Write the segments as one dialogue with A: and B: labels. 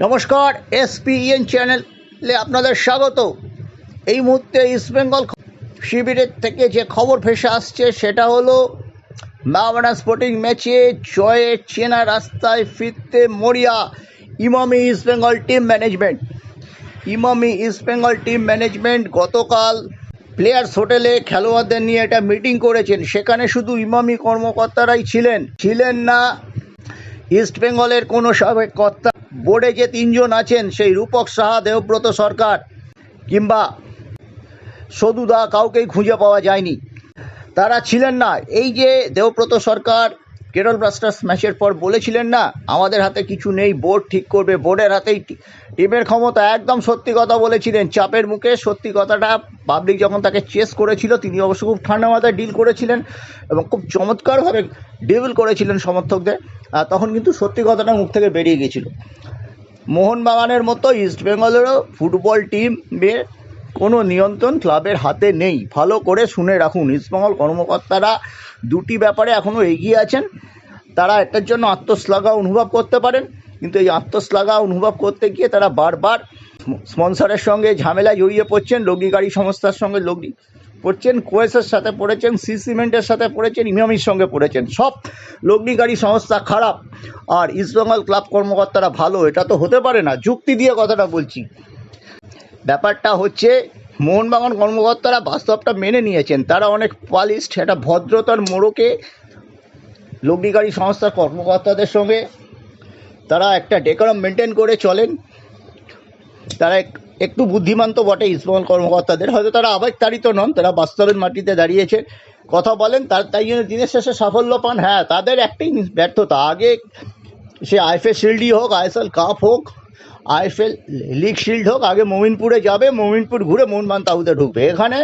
A: নমস্কার, এসপিএন চ্যানেলে আপনাদের স্বাগত। এই মুহূর্তে ইস্টবেঙ্গল শিবিরের থেকে যে খবর ভেসে আসছে সেটা হলো মোহামেডান স্পোর্টিং ম্যাচে জয়ের চেনা রাস্তায় ফিরতে মরিয়া ইমামি ইস্টবেঙ্গল টিম ম্যানেজমেন্ট গতকাল প্লেয়ার্স হোটেলে খেলোয়াড়দের নিয়ে একটা মিটিং করেছেন। সেখানে শুধু ইমামি কর্মকর্তারাই ছিলেন না ইস্টবেঙ্গলের কোনো সাবেক কর্তা। বোর্ডে যে তিনজন আছেন, সেই রূপক সাহা, দেবব্রত সরকার কিংবা সদুদা, কাউকেই খুঁজে পাওয়া যায়নি, তারা ছিলেন না। এই যে দেবব্রত সরকার কেরল ব্লাস্টার্স ম্যাচের পর বলেছিলেন না, আমাদের হাতে কিছু নেই, বোর্ড ঠিক করবে, বোর্ডের হাতেই টিমের ক্ষমতা, একদম সত্যি কথা বলেছিলেন। চাপের মুখে সত্যি কথাটা পাবলিক যখন তাকে চেস করেছিল, তিনি অবশ্য খুব ঠান্ডা মাথায় ডিল করেছিলেন এবং খুব চমৎকারভাবে ডিল করেছিলেন সমর্থকদের। তখন কিন্তু সত্যি কথাটা মুখ থেকে বেরিয়ে গেছিল। মোহনবাগানের মতো ইস্টবেঙ্গলেরও ফুটবল টিমের কোনো নিয়ন্ত্রণ ক্লাবের হাতে নেই। ভালো করে শুনে রাখুন, ইস্টবেঙ্গল কর্মকর্তারা দুটি ব্যাপারে এখনও এগিয়ে আছেন। তারা এটার জন্য আত্মশ্লাঘা অনুভব করতে পারেন, কিন্তু এই আত্মশ্লাঘা অনুভব করতে গিয়ে তারা বারবার স্পন্সরের সঙ্গে ঝামেলায় জড়িয়ে পড়ছেন, লগ্নি গাড়ি সংস্থার সঙ্গে লগ্নি পড়ছেন, কোয়েসের সাথে পড়েছেন, সি সিমেন্টের সাথে পড়েছেন, ইমামির সঙ্গে পড়েছেন। সব লগ্নি গাড়ি সংস্থা খারাপ আর ইস্টবেঙ্গল ক্লাব কর্মকর্তারা ভালো, এটা তো হতে পারে না। যুক্তি দিয়ে কথাটা বলছি। ব্যাপারটা হচ্ছে, মোহনবাগান কর্মকর্তারা বাস্তবটা মেনে নিয়েছেন। তারা অনেক পালিস্ট, একটা ভদ্রতার মোড়কে লগ্নি গাড়ি সংস্থার কর্মকর্তাদের সঙ্গে তারা একটা ডেকোরাম মেনটেন করে চলেন। তারা একটু বুদ্ধিমান তো বটে ইস্টবেঙ্গল কর্মকর্তাদের, হয়তো তারা আবেগতাড়িত নন, তারা বাস্তবের মাটিতে দাঁড়িয়েছে, কথা বলেন, তাই জন্য দিনের শেষে সাফল্য পান। হ্যাঁ, তাদের একটাই ব্যর্থতা, আগে সে আইএফএ শিল্ডই হোক, আইএসএল কাপ হোক, আইএফএল লিগ শিল্ড হোক, আগে মোমিনপুরে যাবে, মোমিনপুর ঘুরে মোহনবাগান তাঁবুতে ঢুকবে। এখানে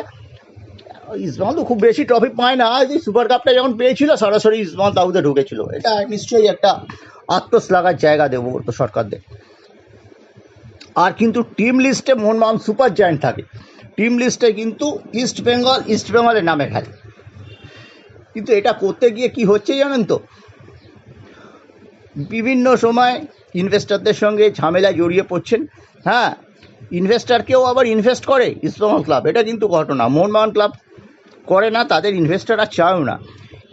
A: ইস্টবেঙ্গল তো খুব বেশি ট্রফি পায় না, যে সুপার কাপটা যখন পেয়েছিল সরাসরি ইস্টবেঙ্গল তাঁবুতে ঢুকেছিল। এটা নিশ্চয়ই একটা আত্মশ্লাঘার জায়গা দেবো তো সরকারদের। আর কিন্তু টিম লিস্টে মোহনবাগান সুপার জায়ান্ট থাকে, টিম লিস্টে কিন্তু ইস্টবেঙ্গলের নামে খেলে। কিন্তু এটা করতে গিয়ে কি হচ্ছে জানেন তো, বিভিন্ন সময় ইনভেস্টরদের সঙ্গে ঝামেলায় জড়িয়ে পড়ছেন। হ্যাঁ, ইনভেস্টরকেও আবার ইনভেস্ট করে ইস্টবেঙ্গল ক্লাব, এটা কিন্তু ঘটনা। মোহনবাগান ক্লাব করে না, তাদের ইনভেস্টররা চায়ও না।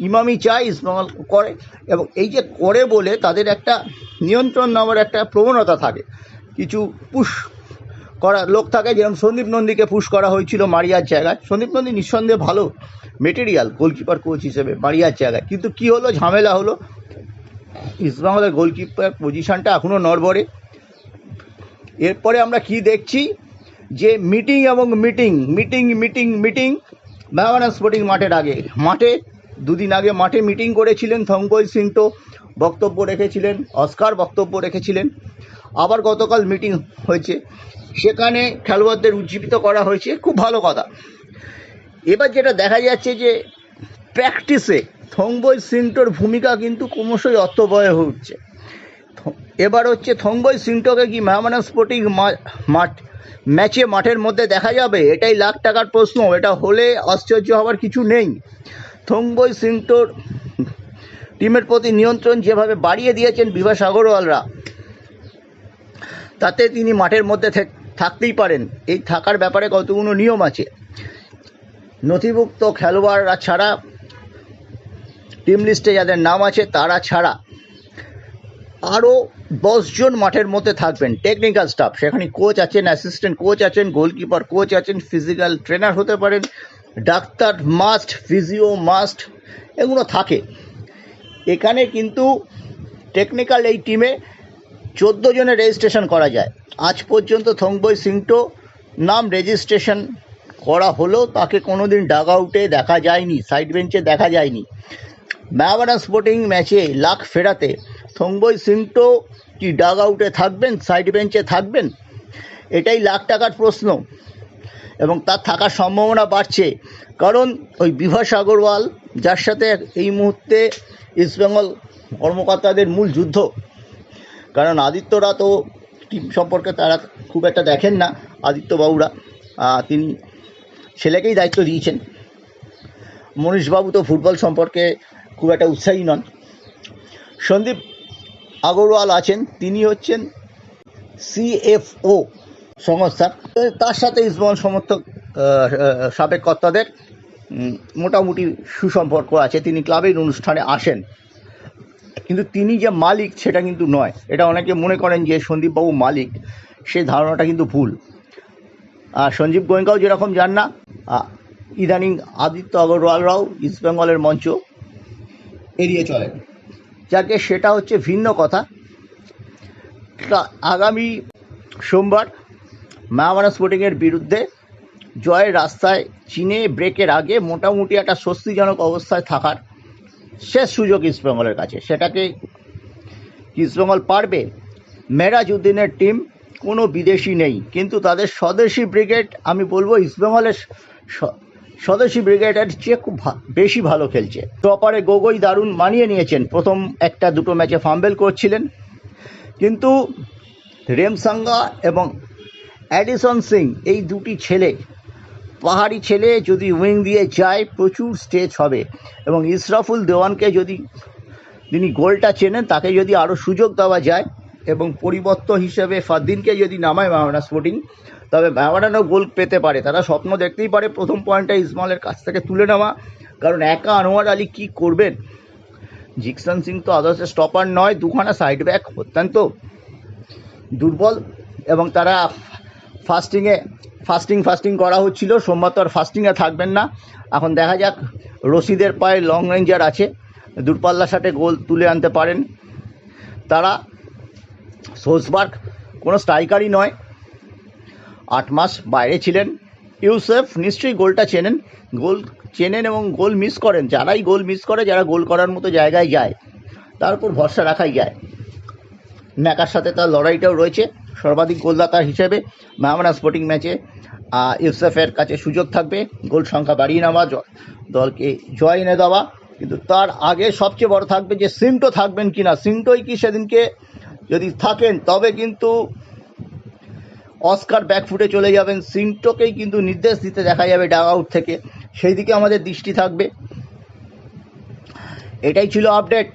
A: ইমামি চায়, ইস্টবেঙ্গল করে, এবং এই যে করে বলে তাদের একটা নিয়ন্ত্রণ নেওয়ার একটা প্রবণতা থাকে। কিছু পুশ করা লোক থাকে, যেরকম সন্দীপ নন্দীকে পুশ করা হয়েছিল মারিয়ার জায়গায়। সন্দীপ নন্দী নিঃসন্দেহে ভালো মেটেরিয়াল গোলকিপার কোচ হিসেবে মারিয়ার জায়গায়, কিন্তু কি হলো, ঝামেলা হলো। ইস্টবেঙ্গলের গোলকিপার পজিশনটা এখনও নড়বড়ে। এরপরে আমরা কি দেখছি, যে মিটিং মোহামেডান স্পোর্টিং মাঠে দুদিন আগে মাঠে মিটিং করেছিলেন। থংবই সিংটো বক্তব্য রেখেছিলেন, অস্কার বক্তব্য রেখেছিলেন। আবার গতকাল মিটিং হয়েছে, সেখানে খেলোয়াড়দের উজ্জীবিত করা হয়েছে, খুব ভালো কথা। এবার যেটা দেখা যাচ্ছে যে প্র্যাকটিসে থংবই সিংটোর ভূমিকা কিন্তু ক্রমশই অর্থবহ হয়ে উঠছে। এবার হচ্ছে থংবই সিংটোকে কি মোহামেডান স্পোর্টিং মাঠের মধ্যে দেখা যাবে? এটাই লাখ টাকার প্রশ্ন। এটা হলে আশ্চর্য হওয়ার কিছু নেই। থংবই সিংটোর টিমের প্রতি নিয়ন্ত্রণ যেভাবে বাড়িয়ে দিয়েছেন বিভাস আগরওয়ালরা, তাতে তিনি মাঠের মধ্যে থাকতেই পারেন। এই থাকার ব্যাপারে কতগুলো নিয়ম আছে। নথিভুক্ত খেলোয়াড়রা ছাড়া, টিম লিস্টে যাদের নাম আছে তারা ছাড়া আরও 10 জন মাঠের মধ্যে থাকবেন, টেকনিক্যাল স্টাফ। সেখানে কোচ আছেন, অ্যাসিস্ট্যান্ট কোচ আছেন, গোলকিপার কোচ আছেন, ফিজিক্যাল ট্রেনার হতে পারেন, ডাক্তার মাস্ট, ফিজিও মাস্ট, এগুলো থাকে। এখানে কিন্তু টেকনিক্যাল এই টিমে 14 জনের রেজিস্ট্রেশন করা যায়। আজ পর্যন্ত থংবই সিংটো নাম রেজিস্ট্রেশন করা হলো, তাকে কোনো দিন ডাগ আউটে দেখা যায়নি, সাইড বেঞ্চে দেখা যায়নি। মোহামেডান স্পোর্টিং ম্যাচে লাখ ফেরাতে থংবই সিংটো কি ডাগ আউটে থাকবেন, সাইড বেঞ্চে থাকবেন? এটাই লাখ টাকার প্রশ্ন, এবং তার থাকার সম্ভাবনা বাড়ছে। কারণ ওই বিভাস আগরওয়াল, যার সাথে এই মুহূর্তে ইস্টবেঙ্গল কর্মকর্তাদের মূল যুদ্ধ, কারণ আদিত্যরা তো টিম সম্পর্কে তারা খুব একটা দেখেন না, আদিত্যবাবুরা, তিনি ছেলেকেই দায়িত্ব দিয়েছেন। মনীশবাবু তো ফুটবল সম্পর্কে খুব একটা উৎসাহী নন। সন্দীপ আগরওয়াল আছেন, তিনি হচ্ছেন CFO সংস্থা, তার সাথে ইস্টবেঙ্গল সমর্থক সাবেক কর্তাদের মোটামুটি সুসম্পর্ক আছে। তিনি ক্লাবের অনুষ্ঠানে আসেন, কিন্তু তিনি যে মালিক সেটা কিন্তু নয়। এটা অনেকে মনে করেন যে সন্দীপবাবু মালিক, সেই ধারণাটা কিন্তু ভুল। সঞ্জীব গোয়েঙ্কাও যেরকম যান না, ইদানিং আদিত্য আগরওয়ালরাও ইস্টবেঙ্গলের মঞ্চ এড়িয়ে চলেন। যাকে সেটা হচ্ছে ভিন্ন কথা। আগামী সোমবার মায়াবানা স্পোর্টিংয়ের বিরুদ্ধে জয়ের রাস্তায় চীনে ব্রেকের আগে মোটামুটি একটা স্বস্তিজনক অবস্থায় থাকার শেষ সুযোগ ইস্টবেঙ্গলের কাছে। সেটাকে ইস্টবেঙ্গল পারবে। মেরাজউদ্দিনের টিম কোনো বিদেশি নেই, কিন্তু তাদের স্বদেশি ব্রিগেড, আমি বলবো ইস্টবেঙ্গলের স্বদেশি ব্রিগেডের চেয়ে খুব বেশি ভালো খেলছে। টপারে গগৈ দারুণ মানিয়ে নিয়েছেন। প্রথম একটা দুটো ম্যাচে ফাম্বেল করছিলেন, কিন্তু রেমসাঙ্গা এবং অ্যাডিসন সিং, এই দুটি ছেলে, পাহাড়ি ছেলে, যদি উইং দিয়ে যায় প্রচুর স্টেজ হবে। এবং ইসরাফুল দেওয়ানকে যদি তিনি গোলটা চেনেন, তাকে যদি আরও সুযোগ দেওয়া যায় এবং পরিবর্তন হিসেবে ফারদিনকে যদি নামায় মায়াবানা স্পোর্টিং, তবে মায়াবানাও গোল পেতে পারে। তারা স্বপ্ন দেখতেই পারে প্রথম পয়েন্টটা ইসমাইলের কাছ থেকে তুলে নেওয়া, কারণ একা আনোয়ার আলী কী করবেন? জিকসন সিং তো আদর্শ স্টপার নয়, দুখানা সাইড ব্যাক অত্যন্ত দুর্বল। এবং তারা ফাস্টিং করা হচ্ছিল। সোমবার তো আর ফাস্টিংয়ে থাকবেন না। এখন দেখা যাক, রশিদের পায়ে লং রেঞ্জার আছে, দূরপাল্লার সাথে গোল তুলে আনতে পারেন তারা। সোলসবার্গ কোনো স্ট্রাইকারই নয়, 8 মাস বাইরে ছিলেন। ইউসেফ নিশ্চয়ই গোলটা চেনেন এবং গোল মিস করেন। যারাই গোল মিস করে, যারা গোল করার মতো জায়গায় যায়, তার উপর ভরসা রাখাই যায়। ন্যাকার সাথে তার লড়াইটাও রয়েছে সর্বাধিক গোলদাতা হিসেবে। মায়াবানা স্পোর্টিং ম্যাচে ইউসেফের কাছে সুযোগ থাকবে গোল সংখ্যা বাড়িয়ে নেওয়া, দলকে জয় এনে দেওয়া। কিন্তু তার আগে সবচেয়ে বড় থাকবে যে সিন্টো থাকবেন কি না। সিন্টোই কি সেদিনকে যদি থাকেন, তবে কিন্তু অস্কার ব্যাকফুটে চলে যাবেন। সিন্টোকেই কিন্তু নির্দেশ দিতে দেখা যাবে ডাগ আউট থেকে, সেই দিকে আমাদের দৃষ্টি থাকবে। এটাই ছিল আপডেট।